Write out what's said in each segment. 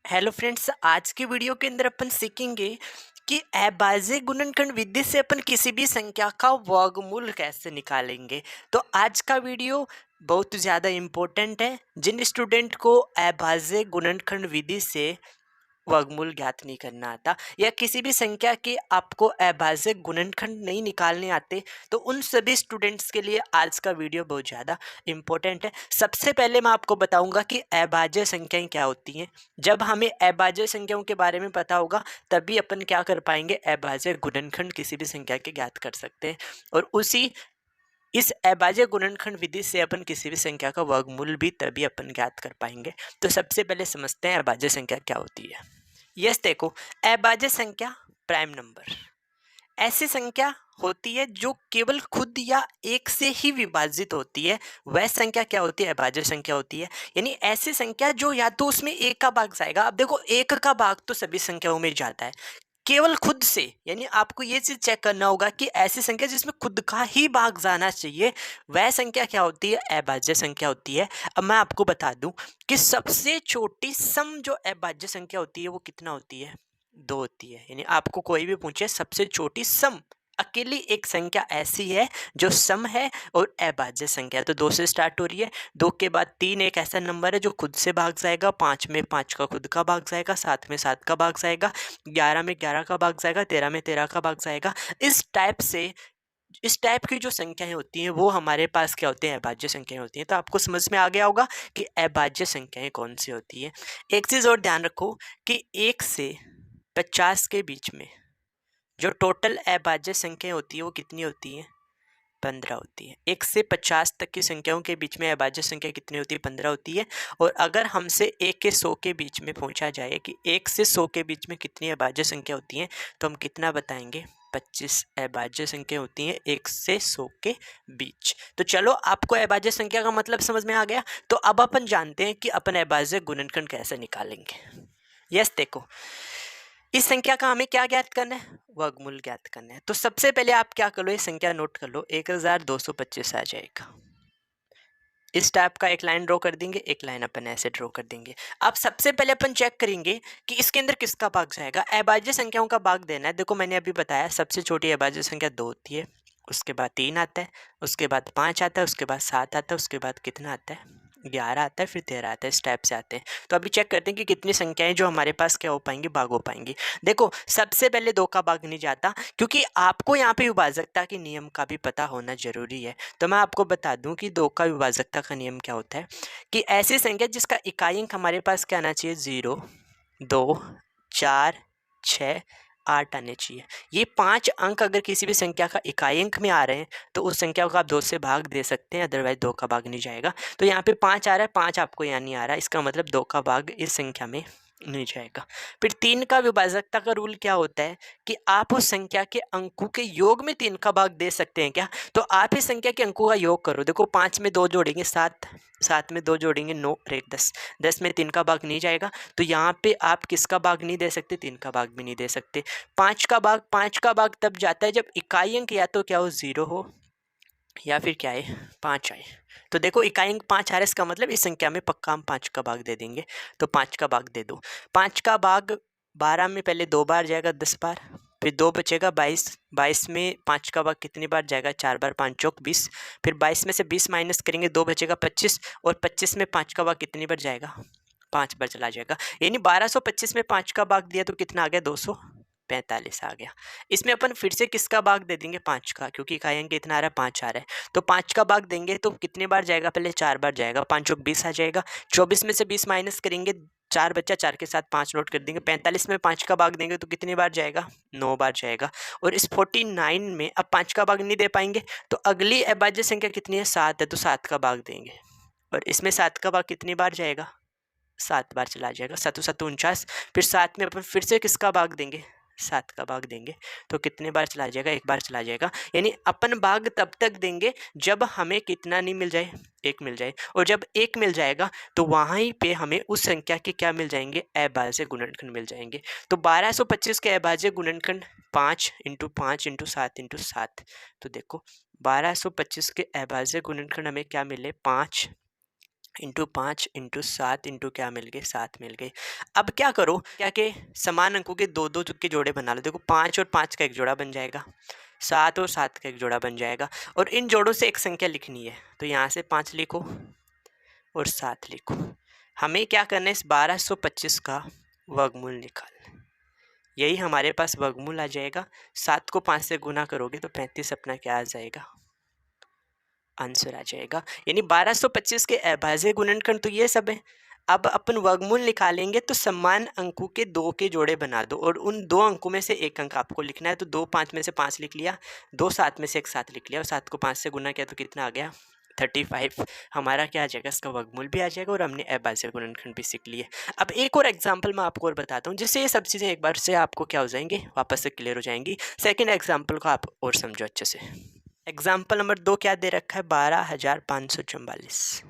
Hello friends, आज की video के अंदर अपन सीखेंगे कि अभाज्य गुणनखंड विधि से अपन किसी भी संख्या का वर्गमूल कैसे निकालेंगे। तो आज का वीडियो बहुत ज़्यादा इम्पोर्टेंट है। जिन स्टूडेंट को अभाज्य गुणनखंड विधि से वर्गमूल ज्ञात नहीं करना आता या किसी भी संख्या के आपको अभाज्य गुणनखंड नहीं निकालने आते, तो उन सभी स्टूडेंट्स के लिए आज का वीडियो बहुत ज़्यादा इम्पोर्टेंट है। सबसे पहले मैं आपको बताऊंगा कि अभाज्य संख्याएं क्या होती हैं। जब हमें अभाज्य संख्याओं के बारे में पता होगा तभी अपन क्या कर पाएंगे, अभाज्य गुणनखंड किसी भी संख्या के ज्ञात कर सकते हैं। और इस अभाज्य गुणनखंड विधि से अपन किसी भी संख्या का वर्गमूल भी तभी अपन ज्ञात कर पाएंगे। तो सबसे पहले समझते हैं अभाज्य संख्या क्या होती है। यस, देखो, अभाज्य संख्या प्राइम नंबर ऐसी संख्या होती है जो केवल खुद या एक से ही विभाजित होती है। वह संख्या क्या होती है, अभाज्य संख्या होती है। यानी ऐसी संख्या जो या तो उसमें एक का भाग जाएगा। अब देखो, एक का भाग तो सभी संख्याओं में जाता है, केवल खुद से। यानी आपको ये चीज चेक करना होगा कि ऐसी संख्या जिसमें खुद का ही भाग जाना चाहिए, वह संख्या क्या होती है, अभाज्य संख्या होती है। अब मैं आपको बता दूं कि सबसे छोटी सम जो अभाज्य संख्या होती है वो कितना होती है, 2 होती है। यानी आपको कोई भी पूछे सबसे छोटी सम, अकेली एक संख्या ऐसी है जो सम है और अभाज्य संख्या, तो 2 से स्टार्ट हो रही है। 2 के बाद 3 एक ऐसा नंबर है जो खुद से भाग जाएगा। 5 में 5 का खुद का भाग जाएगा। 7 में 7 का भाग जाएगा। 11 में 11 का भाग जाएगा। 13 में 13 का भाग जाएगा। इस टाइप की जो संख्याएं होती हैं वो हमारे पास क्या होते हैं, अभाज्य संख्याएं होती हैं। तो आपको समझ में आ गया होगा कि अभाज्य संख्याएं कौन सी होती है। एक चीज और ध्यान रखो कि 1 से 50 के बीच में जो टोटल अभाज्य संख्याएं होती है वो कितनी होती है, 15 होती है। 1 से 50 तक की संख्याओं के बीच में अभाज्य संख्या कितनी होती है, 15 होती है। और अगर हमसे 1 के 100 के बीच में पूछा जाए कि 1 से 100 के बीच में कितनी अभाज्य संख्या होती है, तो हम कितना बताएंगे, 25 अभाज्य संख्या होती हैं 1 से 100 के बीच। तो चलो, आपको अभाज्य संख्या का मतलब समझ में आ गया। तो अब अपन जानते हैं कि अपन अभाज्य गुणनखंड कैसे निकालेंगे। यस, देखो, इस संख्या का हमें क्या ज्ञात करना है, वर्गमूल ज्ञात करना है। तो सबसे पहले आप क्या कर लो, ये संख्या नोट कर लो, 1225 आ जाएगा। इस टाइप का एक लाइन ड्रॉ कर देंगे, एक लाइन अपन ऐसे ड्रॉ कर देंगे। अब सबसे पहले अपन चेक करेंगे कि इसके अंदर किसका भाग जाएगा। अभाज्य संख्याओं का भाग देना है। देखो, मैंने अभी बताया सबसे छोटी अभाज्य संख्या 2 होती है, उसके बाद 3 आता है, उसके बाद 5 आता है, उसके बाद 7 आता है, उसके बाद कितना आता है, 11 आता है, फिर 13 आता है। इस टाइप से आते हैं। तो अभी चेक करते हैं कि कितनी संख्याएं जो हमारे पास क्या हो पाएंगी, भाग हो पाएंगी। देखो, सबसे पहले 2 का भाग नहीं जाता, क्योंकि आपको यहाँ पे विभाजकता के नियम का भी पता होना जरूरी है। तो मैं आपको बता दूं कि 2 का विभाजकता का नियम क्या होता है कि ऐसी संख्या जिसका इकाई अंक हमारे पास क्या आना चाहिए, 0, 2, 4, 6, 8 आने चाहिए। ये 5 अंक अगर किसी भी संख्या का इकाई अंक में आ रहे हैं तो उस संख्या को आप 2 से भाग दे सकते हैं, अदरवाइज 2 का भाग नहीं जाएगा। तो यहाँ पे 5 आ रहा है, 5 आपको यहाँ नहीं आ रहा है, इसका मतलब 2 का भाग इस संख्या में नहीं जाएगा। फिर 3 का विभाजकता का रूल क्या होता है कि आप उस संख्या के अंकों के योग में 3 का भाग दे सकते हैं क्या। तो आप इस संख्या के अंकों का योग करो। देखो, 5 में 2 जोड़ेंगे 7, 7 में 2 जोड़ेंगे 9 और 1 10, 10 में 3 का भाग नहीं जाएगा। तो यहाँ पे आप किसका भाग नहीं दे सकते, 3 का भाग भी नहीं दे सकते। 5 का भाग तब जाता है जब इकाई अंक या तो क्या हो, 0 हो, या फिर क्या है, 5 आए। तो देखो, इकाई अंक 5 आ रहा है, इसका मतलब इस संख्या में पक्का हम 5 का भाग दे देंगे। तो 5 का भाग दे दो। 5 का भाग 12 में पहले 2 बार जाएगा, 10 बार, फिर 2 बचेगा 22। 22 में 5 का भाग कितनी बार जाएगा, 4 बार, 5 चौक 20। फिर 22 में से 20 माइनस करेंगे, 2 बचेगा 25। और 25 में 5 का भाग कितनी बार जाएगा, 5 बार चला जाएगा। यानी 1225 में 5 का भाग दिया तो कितना आ गया, 245 आ गया। इसमें अपन फिर से किसका भाग दे देंगे, 5 का, क्योंकि इकाई अंक कितना आ रहा है, 5 आ रहा है। तो 5 का भाग देंगे तो कितने बार जाएगा, पहले 4 बार जाएगा, 5 चौक 20 आ जाएगा। 24 में से 20 माइनस करेंगे, 4 बच्चा, 4 के साथ 5 नोट कर देंगे। 45 में 5 का भाग देंगे तो कितनी बार जाएगा, 9 बार जाएगा। और इस 49 में अब 5 का भाग नहीं दे पाएंगे, तो अगली अभाज्य संख्या कितनी है, 7 है, तो 7 का भाग देंगे। और इसमें 7 का भाग कितनी बार जाएगा, 7 बार चला जाएगा, 7 7 49। फिर 7 में अपन फिर से किसका भाग देंगे, 7 का भाग देंगे, तो कितने बार चला जाएगा, 1 बार चला जाएगा। यानी अपन भाग तब तक देंगे जब हमें कितना नहीं मिल जाए, 1 मिल जाए। और जब 1 मिल जाएगा तो वहीं पे हमें उस संख्या के क्या मिल जाएंगे, अभाज्य गुणनखंड मिल जाएंगे। तो 1225 के अभाज्य गुणनखंड 5 इंटू 5 इंटू 7 इंटू 7। तो देखो, 1225 के अभाज्य गुणनखंड हमें क्या मिले, 5 इंटू 5 इंटू 7 इंटू क्या मिल गए 7 मिल गए। अब क्या करो, क्या के समान अंकों के दो दो के जोड़े बना लो। देखो 5 और 5 का एक जोड़ा बन जाएगा, 7 और 7 का एक जोड़ा बन जाएगा, और इन जोड़ों से एक संख्या लिखनी है। तो यहाँ से 5 लिखो और 7 लिखो। हमें क्या करना है, इस 1225 का वर्गमूल निकालना है। यही हमारे पास वर्गमूल आ जाएगा। 7 को 5 से गुना करोगे तो 35 अपना क्या आ जाएगा, आंसर आ जाएगा। यानी 1225 के अभाज्य गुणनखंड तो ये सब है। अब अपन वर्गमूल निकालेंगे तो समान अंकों के दो के जोड़े बना दो, और उन दो अंकों में से एक अंक आपको लिखना है। तो 2 5 में से 5 लिख लिया, 2 7 में से एक 7 लिख लिया, और 7 को 5 से गुना किया तो कितना आ गया 35। हमारा क्या आ जाएगा, इसका वर्गमूल भी आ जाएगा, और हमने अभाज्य गुणनखंड भी सीख लिए। अब एक और एग्जाम्पल मैं आपको और बताता हूँ, जिससे ये सब चीज़ें एक बार से आपको क्या हो जाएंगी, वापस से क्लियर हो जाएंगी। सेकेंड एग्जाम्पल को आप और समझो अच्छे से। एग्जाम्पल नंबर 2 क्या दे रखा है, 12,544।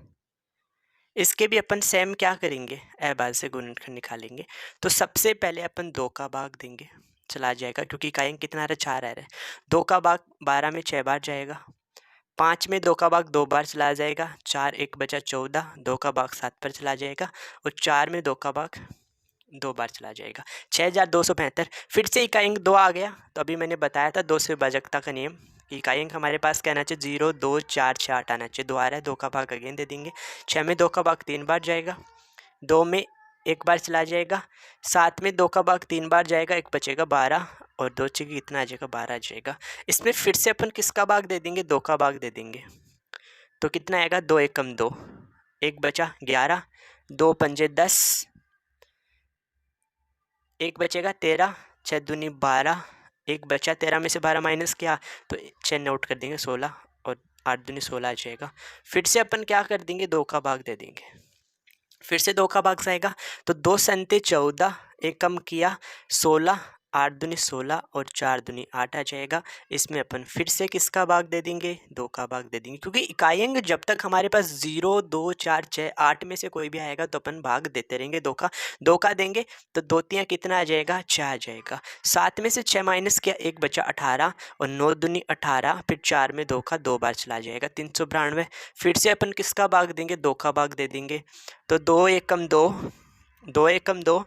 इसके भी अपन सेम क्या करेंगे, अभाज्य गुणनखंड निकालेंगे। तो सबसे पहले अपन 2 का भाग देंगे, चला जाएगा, क्योंकि इकाई कितना आ रहा है, 4 आ रहा है। 2 का भाग 12 में 6 बार जाएगा, 5 में 2 का भाग 2 बार चला जाएगा, 4 1 बचा 14, 2 का भाग 7 पर चला जाएगा, और 4 में 2 का भाग 2 बार चला जाएगा, 6275। फिर से इकाई अंक 2 आ गया। तो अभी मैंने बताया था 2 से विभाजकता का नियम, कि इकाई अंक हमारे पास क्या आना चाहिए, 0 2 4 6 8 आना चाहिए। 2 आ रहा है, 2 का भाग अगेन दे देंगे। 6 में 2 का भाग 3 बार जाएगा, 2 में 1 बार चला जाएगा, 7 में 2 का भाग 3 बार जाएगा, 1 बचेगा 12, और 2 चीज़ कितना आ जाएगा, 12 आ जाएगा। इसमें फिर से अपन किसका भाग दे देंगे, 2 का भाग दे देंगे। तो कितना आएगा, 2 एकम 2, 1 बचा 11, 2 पंजे 10, 1 बचेगा 13, 6 दूनी 12, 1 बचा, 13 में से 12 माइनस किया तो 6 नोट कर देंगे 16, और 8 दूनी 16 आ जाएगा। फिर से अपन क्या कर देंगे, 2 का भाग दे देंगे। फिर से 2 का भाग जाएगा, तो 2 संते 14, एक कम किया 16, 8 दूनी 16, और 4 दूनी 8 आ जाएगा। इसमें अपन फिर से किसका भाग दे देंगे, 2 का भाग दे देंगे, क्योंकि इकाई अंक जब तक हमारे पास 0 2 4 6 8 में से कोई भी आएगा तो अपन भाग देते रहेंगे। 2 का देंगे तो 2 तियाँ कितना आ जाएगा, 6 आ जाएगा। 7 में से 6 माइनस किया, 1 बचा 18, और 9 दूनी 18, फिर 4 में 2 का 2 बार चला जाएगा, 392। फिर से अपन किसका भाग देंगे, 2 का भाग दे देंगे। तो 2 एकम 2, 2 एकम 2,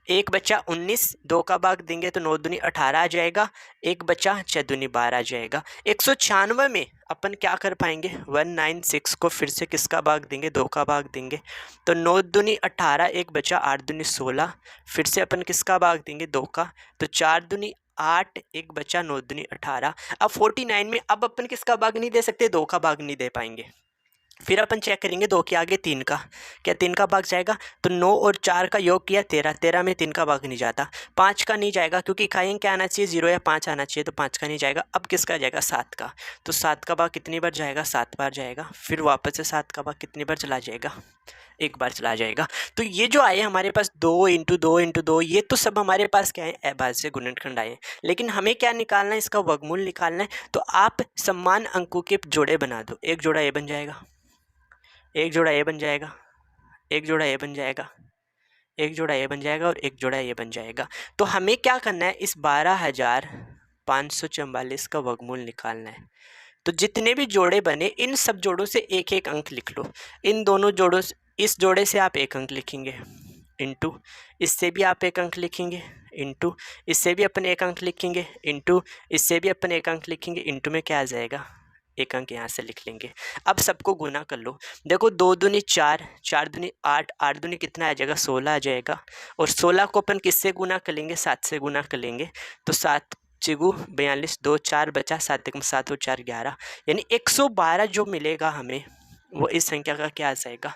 1 बचा 19, 2 का भाग देंगे तो 9 दूनी 18 आ जाएगा, 1 बचा 6 दूनी 12 आ जाएगा। 196 में अपन क्या कर पाएंगे, 196 को फिर से किसका भाग देंगे, 2 का भाग देंगे। तो 9 दूनी 18, 1 बचा 8 दूनी 16, फिर से अपन किसका भाग देंगे, 2 का। तो 4 दूनी 8, 1 बचा 9 दूनी 18। अब 49 में अब अपन किसका भाग नहीं दे सकते, 2 का भाग नहीं दे पाएंगे। फिर अपन चेक करेंगे 2 के आगे 3 का, क्या 3 का भाग जाएगा। तो 9 और 4 का योग किया 13, 13 में 3 का भाग नहीं जाता। 5 का नहीं जाएगा, क्योंकि इकाई अंक क्या आना चाहिए, 0 या 5 आना चाहिए, तो 5 का नहीं जाएगा। अब किसका जाएगा, 7 का। तो 7 का भाग कितनी बार जाएगा, 7 बार जाएगा। फिर वापस से 7 का भाग कितनी बार चला जाएगा, 1 बार चला जाएगा। तो ये जो आए हमारे पास 2 इंटू 2 इंटू 2, ये तो सब हमारे पास क्या है, अभाज्य गुणनखंड आए हैं। लेकिन हमें क्या निकालना है, इसका वर्गमूल निकालना है। तो आप समान अंकों के जोड़े बना दो। एक जोड़ा ये बन जाएगा, एक जोड़ा ये बन जाएगा, एक जोड़ा ये बन जाएगा, एक जोड़ा ये बन जाएगा, और एक जोड़ा ये बन जाएगा। तो हमें क्या करना है, इस 12,544 का वर्गमूल निकालना है। तो जितने भी जोड़े बने, इन सब जोड़ों से एक एक अंक लिख लो। इन दोनों जोड़ों से, इस जोड़े से आप एक अंक लिखेंगे, इंटू इससे भी आप एक अंक लिखेंगे, इंटू इससे भी अपन एक अंक लिखेंगे, इंटू इससे भी अपन एक अंक लिखेंगे, इंटू में क्या आ जाएगा, एक अंक यहाँ से लिख लेंगे। अब सबको गुना कर लो। देखो 2 दूनी 4, 4 दूनी 8, 8 दूनी कितना आ जाएगा, 16 आ जाएगा। और 16 को अपन किससे गुना कर लेंगे, 7 से गुना कर लेंगे। तो 7 चिगु 42, 2 4 बचा, 7 एकम 7 और 4 11, यानी 112 जो मिलेगा हमें, वो इस संख्या का क्या आ जाएगा,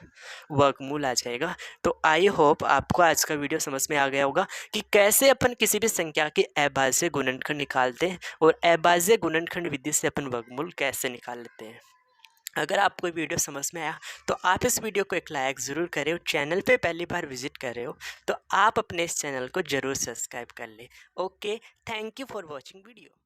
वर्गमूल आ जाएगा। तो आई होप आपको आज का वीडियो समझ में आ गया होगा कि कैसे अपन किसी भी संख्या के अभाज्य गुणनखंड निकालते हैं, और अभाज्य गुणनखंड विधि से अपन वर्गमूल कैसे निकाल लेते हैं। अगर आपको वीडियो समझ में आया तो आप इस वीडियो को एक लाइक ज़रूर करें, और चैनल पे पहली बार विजिट कर रहे हो तो आप अपने इस चैनल को ज़रूर सब्सक्राइब कर लें। Okay, thank you for watching video.